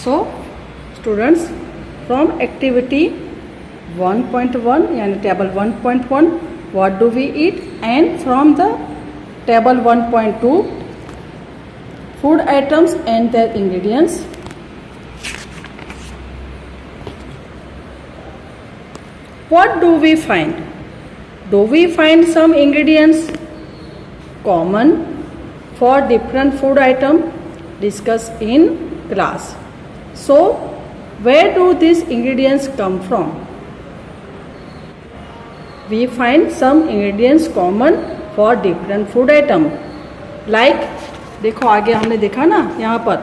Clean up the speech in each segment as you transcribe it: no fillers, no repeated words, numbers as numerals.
So students, from activity 1.1 यानी table 1.1 what do we eat, and from the table 1.2 food items and their ingredients. What do we find? Do we find some ingredients common for different food item discussed in class? So where do these ingredients come from? We find some ingredients common for different food item. Like देखो आगे हमने देखा ना यहाँ पर,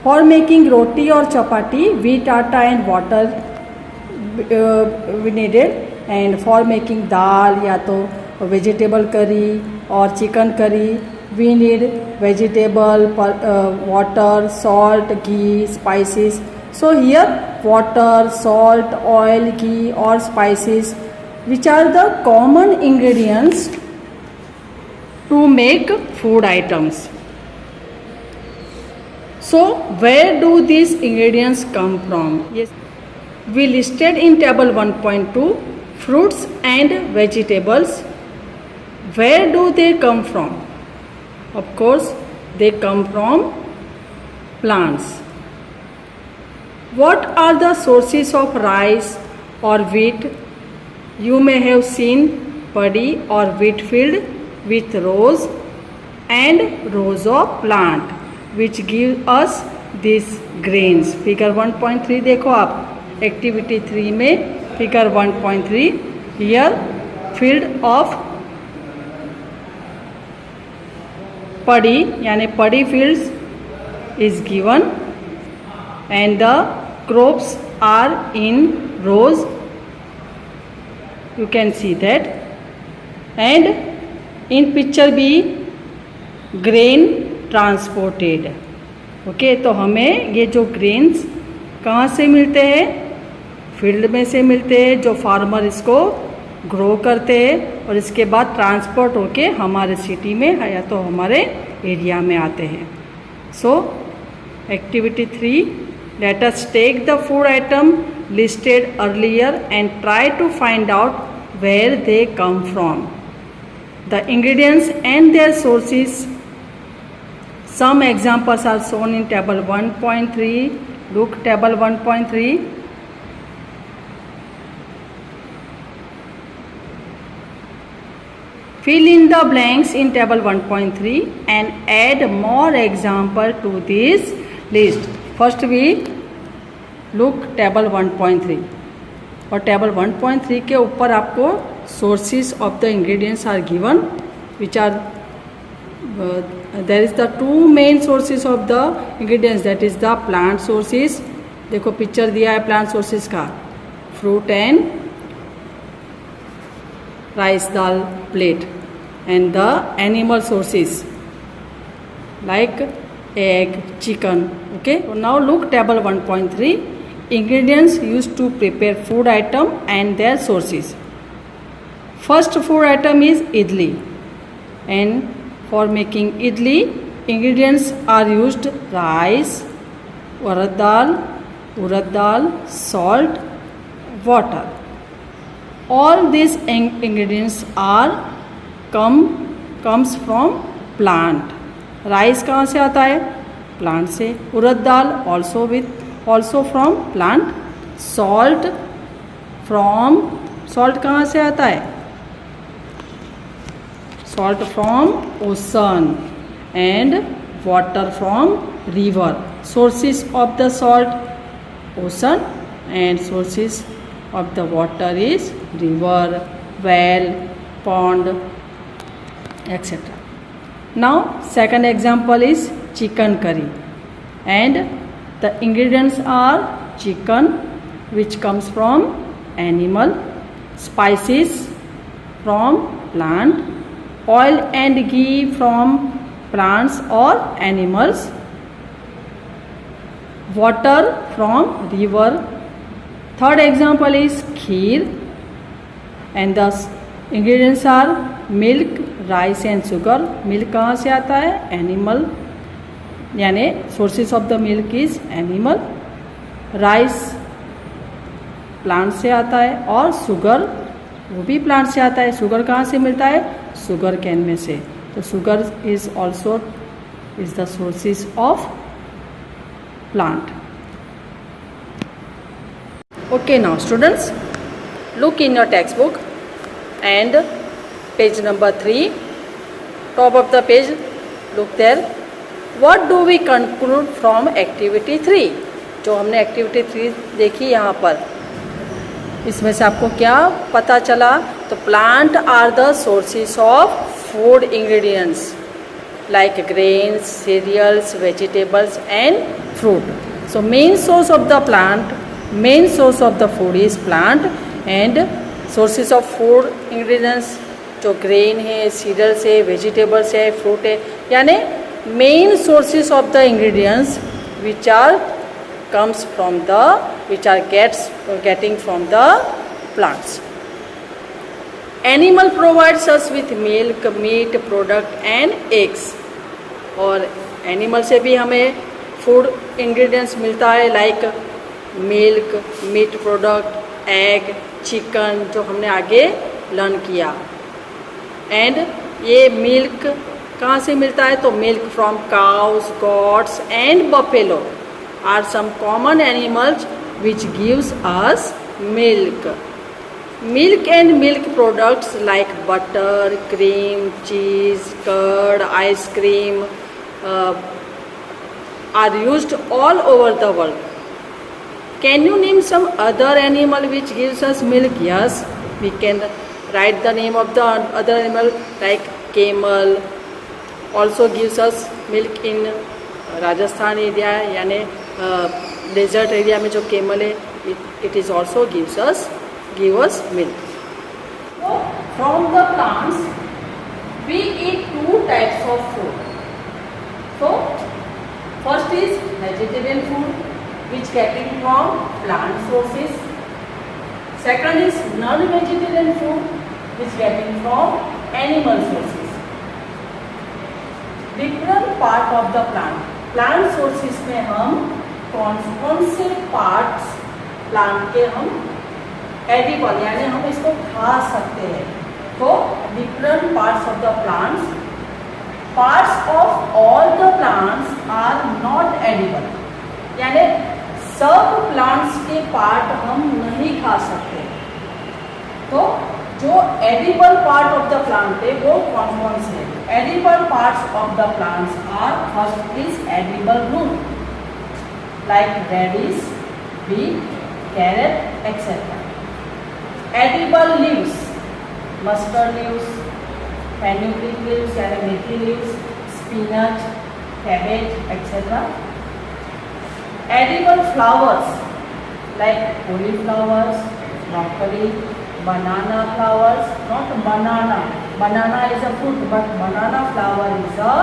for making roti or chapati wheat atta and water we needed, and for making dal या तो vegetable curry और chicken curry we need vegetable, water, salt, ghee, spices. So here water, salt, oil, ghee or spices, which are the common ingredients to make food items. So where do these ingredients come from? Yes, we listed in table 1.2 fruits and vegetables. Where do they come from? Of course, they come from plants. What are the sources of rice or wheat? You may have seen paddy or wheat field with rows and rows of plant which give us these grains. Figure 1.3 देखो आप, activity 3 में figure 1.3, here field of paddy यानी paddy fields is given and the crops are in rows, you can see that, and in picture B grain transported. Okay, तो हमें ये जो grains कहाँ से मिलते हैं? फील्ड में से मिलते हैं, जो फार्मर इसको ग्रो करते हैं और इसके बाद ट्रांसपोर्ट होके हमारे सिटी में या तो हमारे एरिया में आते हैं. So activity 3, let us take the food item listed earlier and try to find out where they come from. The ingredients and their sources. Some examples are shown in table 1.3. Look table 1.3. Fill in the blanks in table 1.3 and add more example to this list. First we look table 1.3. और table 1.3 के ऊपर आपको sources of the ingredients are given, which are there is the two main sources of the ingredients, that is the plant sources. देखो picture दिया है plant sources का, fruit and rice dal plate, and the animal sources like egg, chicken. Okay, so now look table 1.3, ingredients used to prepare food item and their sources. First food item is idli, and for making idli, ingredients are used rice, urad dal, salt, water. All these ingredients are comes from plant. Rice कहाँ से आता है? Plant से. urad dal also from plant. Salt कहाँ से आता है? Salt from ocean, and water from river. Sources of the salt, ocean, and sources of the water is river, well, pond, etc. Now second example is chicken curry, and the ingredients are chicken, which comes from animal, spices from plant, oil and ghee from plants or animals, water from river. Third example is kheer, and the ingredients are milk, rice and sugar. Milk कहाँ से आता है? Animal, यानी sources of the milk is animal. Rice plant से आता है और sugar वो भी प्लांट से आता है। शुगर कहाँ से मिलता है? शुगर कैन में से। तो sugar is also is the sources of plant. Okay, now students, look in your textbook and page number 3, top of the page, look there. What do we conclude from activity 3? जो हमने activity 3 देखी यहाँ पर, इसमें से आपको क्या पता चला? तो plant are the sources of food ingredients like grains, cereals, vegetables and fruit. So main source of the plant, main source of the food is plant and sources of food ingredients जो grain है, cereals है, vegetables है, fruit है, यानी main sources of the ingredients which are comes from the which are getting from the plants. Animal provides us with milk, meat, product and eggs. और animal से भी हमें फूड इंग्रेडिएंट्स मिलता है like milk, meat product, egg, chicken, जो हमने आगे learn किया। एंड ये मिल्क कहाँ से मिलता है? तो milk from cows, goats and buffalo are some common animals which gives us milk. Milk and milk products like butter, cream, cheese, curd, ice cream are used all over the world. Can you name some other animal which gives us milk? Yes, we can write the name of the other animal like camel also gives us milk in Rajasthan area, यानी desert area में जो camel है it is also give us milk. So from the plants we eat two types of food. So first is vegetarian food which getting from plant sources. Second is non-vegetarian food which getting from animal sources. Different part of the plant. Plant sources में हम कौन से parts plant के हम edible यानी हम इसको खा सकते हैं। तो different parts of the plants. Parts of all the plants are not edible. यानी सब प्लांट्स के पार्ट हम नहीं खा सकते। तो जो edible part of the plant है वो कौन कौन से? Edible parts of the plants are first is edible root like radish, beet, carrot etcetera. Edible leaves, mustard leaves, fenugreek leaves यानी methi leaves, spinach, cabbage etcetera. Edible flowers like cauliflowers, broccoli, banana flowers, not banana. Banana is a fruit, but banana flower is a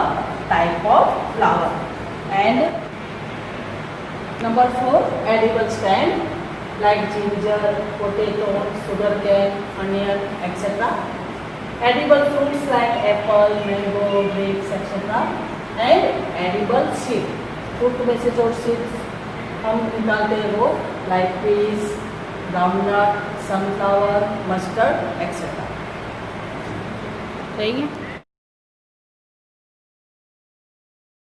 type of flower. And number 4, edible stem like ginger, potato, sugarcane, onion, etc. Edible fruits like apple, mango, grapes, etc. And edible seed. Fruit में से जो seeds हम निकालते हैं वो like peas, groundnut, sunflower, mustard etcetera. सही है।